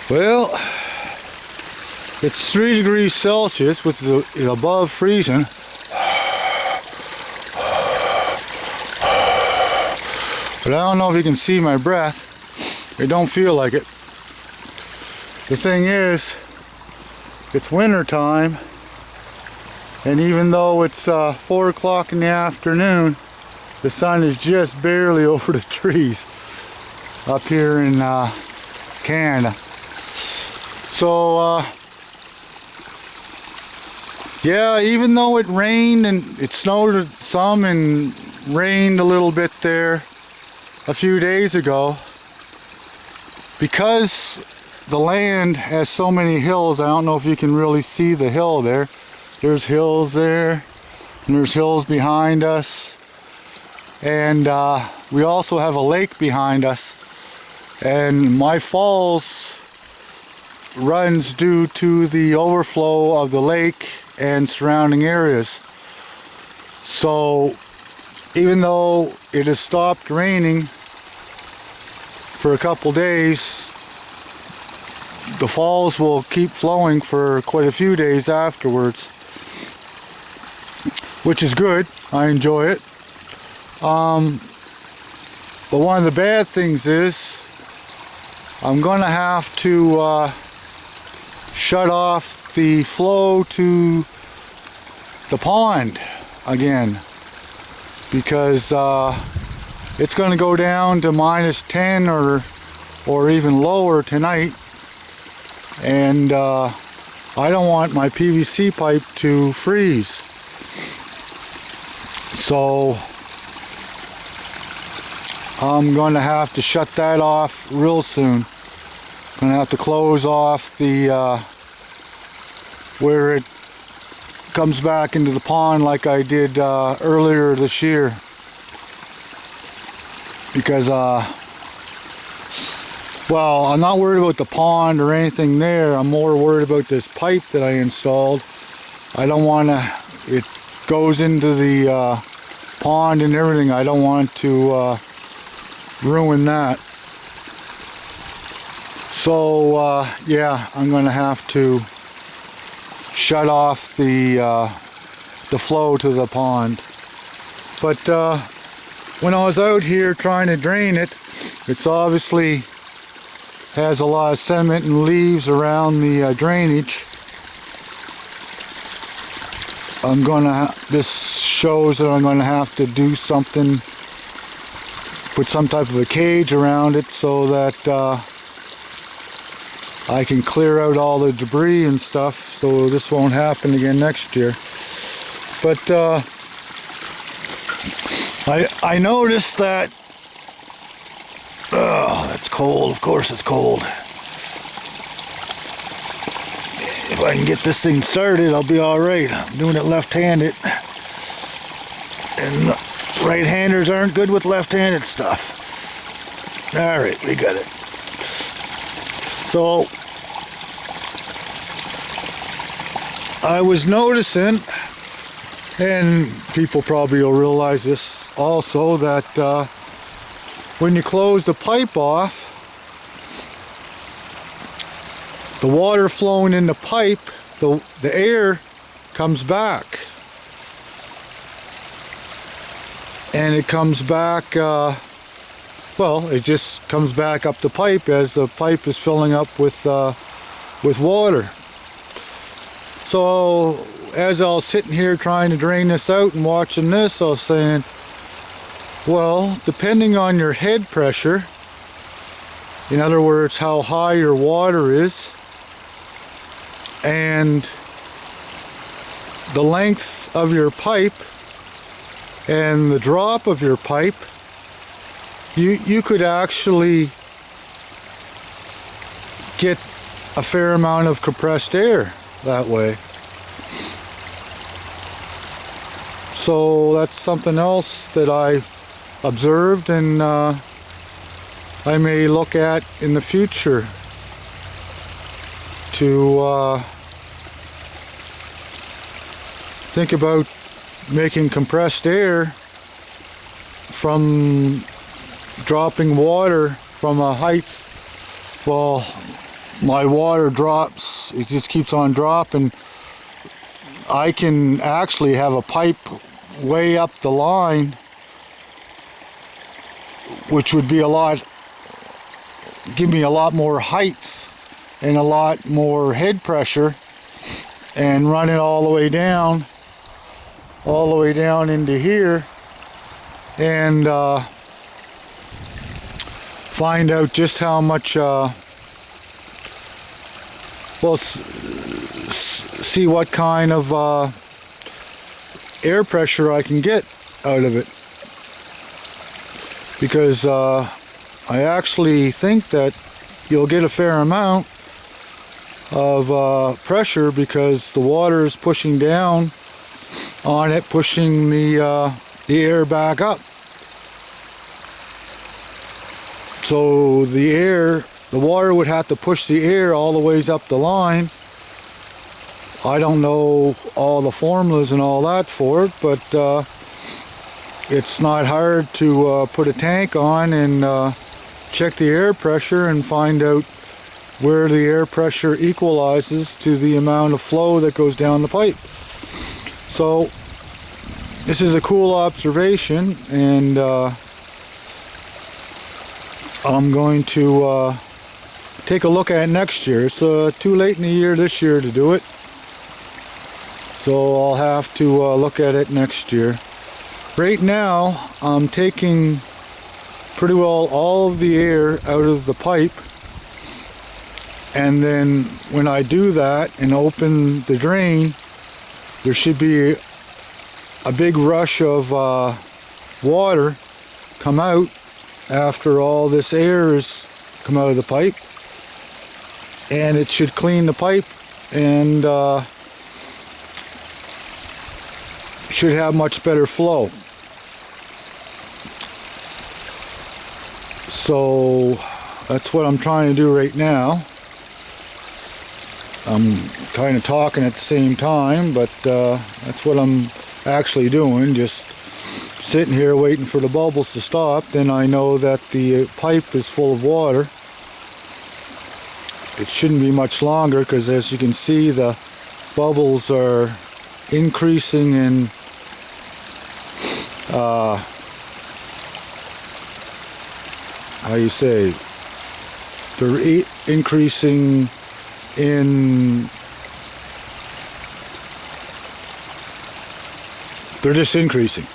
Well, it's 3 degrees Celsius, which is above freezing. But I don't know if you can see my breath. It don't feel like it. The thing is, it's winter time, and even though it's 4 o'clock in the afternoon, the sun is just barely over the trees up here in Canada. So yeah, even though it rained and it snowed some and rained a little bit there a few days ago, because the land has so many hills, I don't know if you can really see the hill there. There's hills there, and there's hills behind us, and we also have a lake behind us, and my falls runs due to the overflow of the lake and surrounding areas. So even though it has stopped raining for a couple days, the falls will keep flowing for quite a few days afterwards, which is good. I enjoy it. But one of the bad things is I'm gonna have to shut off the flow to the pond again, because it's going to go down to -10 or even lower tonight, and I don't want my PVC pipe to freeze. So I'm going to have to shut that off real soon. I'm going to have to close off the where it comes back into the pond like I did earlier this year, because well, I'm not worried about the pond or anything there. I'm more worried about this pipe that I installed. I don't want to, it goes into the pond and everything. I don't want to ruin that. So yeah, I'm going to have to shut off the flow to the pond. But when I was out here trying to drain it, it's obviously has a lot of sediment and leaves around the drainage. This shows that I'm gonna have to do something, put some type of a cage around it so that I can clear out all the debris and stuff, so this won't happen again next year. But I noticed that, oh, it's cold. Of course it's cold. If I can get this thing started, I'll be all right. I'm doing it left-handed, and right-handers aren't good with left-handed stuff. All right, we got it. So I was noticing, and people probably will realize this also, that when you close the pipe off, the water flowing in the pipe, the air comes back, and it comes back, well, it just comes back up the pipe as the pipe is filling up with water. So as I was sitting here trying to drain this out and watching this, I was saying, well, depending on your head pressure, in other words, how high your water is, and the length of your pipe and the drop of your pipe, you could actually get a fair amount of compressed air that way. So that's something else that I observed, and I may look at in the future to think about making compressed air from dropping water from a height, well, my water drops, it just keeps on dropping. I can actually have a pipe way up the line, which would be give me a lot more height and a lot more head pressure, and run it all the way down into here, and find out just how much see what kind of air pressure I can get out of it, because I actually think that you'll get a fair amount of pressure, because the water is pushing down on it, pushing the air back up. So the water would have to push the air all the ways up the line. I don't know all the formulas and all that for it, but it's not hard to put a tank on and check the air pressure and find out where the air pressure equalizes to the amount of flow that goes down the pipe. So this is a cool observation, and I'm going to take a look at it next year. It's too late in the year this year to do it, so I'll have to look at it next year. Right now I'm taking pretty well all of the air out of the pipe, and then when I do that and open the drain, there should be a big rush of water come out after all this air has come out of the pipe, and it should clean the pipe and should have much better flow. So that's what I'm trying to do right now. I'm kind of talking at the same time, but that's what I'm actually doing, just sitting here waiting for the bubbles to stop. Then I know that the pipe is full of water. It shouldn't be much longer, because as you can see, the bubbles are increasing in how you say, they're increasing in, they're just increasing.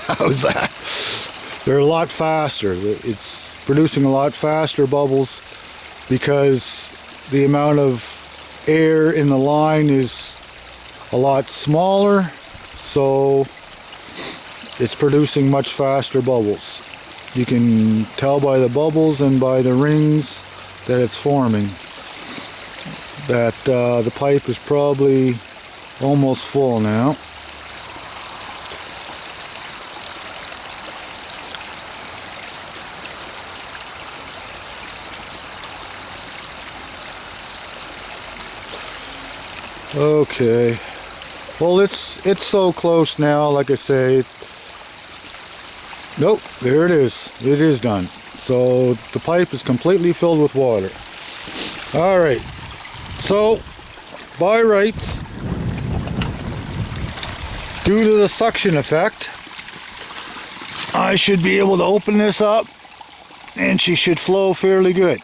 How's that? They're a lot faster. It's producing a lot faster bubbles, because the amount of air in the line is a lot smaller, so it's producing much faster bubbles. You can tell by the bubbles and by the rings that it's forming that the pipe is probably almost full now. Okay, well it's so close now. Like I say, nope, there it is. It is done. So the pipe is completely filled with water. All right, so by rights, due to the suction effect, I should be able to open this up and she should flow fairly good.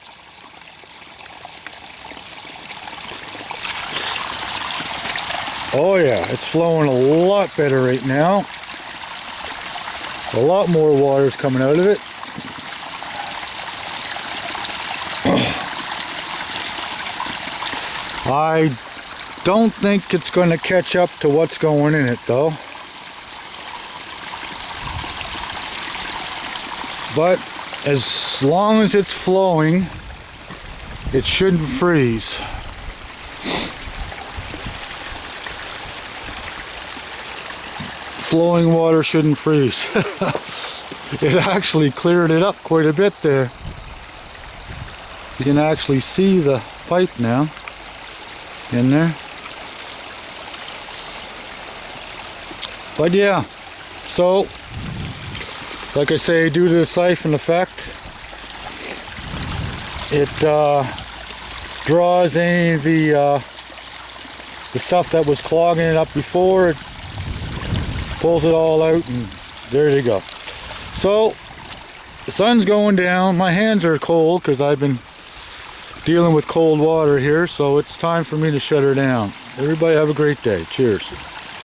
Oh yeah, it's flowing a lot better right now. A lot more water is coming out of it. I don't think it's going to catch up to what's going in it though. But as long as it's flowing, it shouldn't freeze. Flowing water shouldn't freeze. It actually cleared it up quite a bit there. You can actually see the pipe now in there. But yeah, so like I say, due to the siphon effect, it draws any of the stuff that was clogging it up before. It pulls it all out, and there they go. So the sun's going down. My hands are cold because I've been dealing with cold water here, so it's time for me to shut her down. Everybody have a great day. Cheers.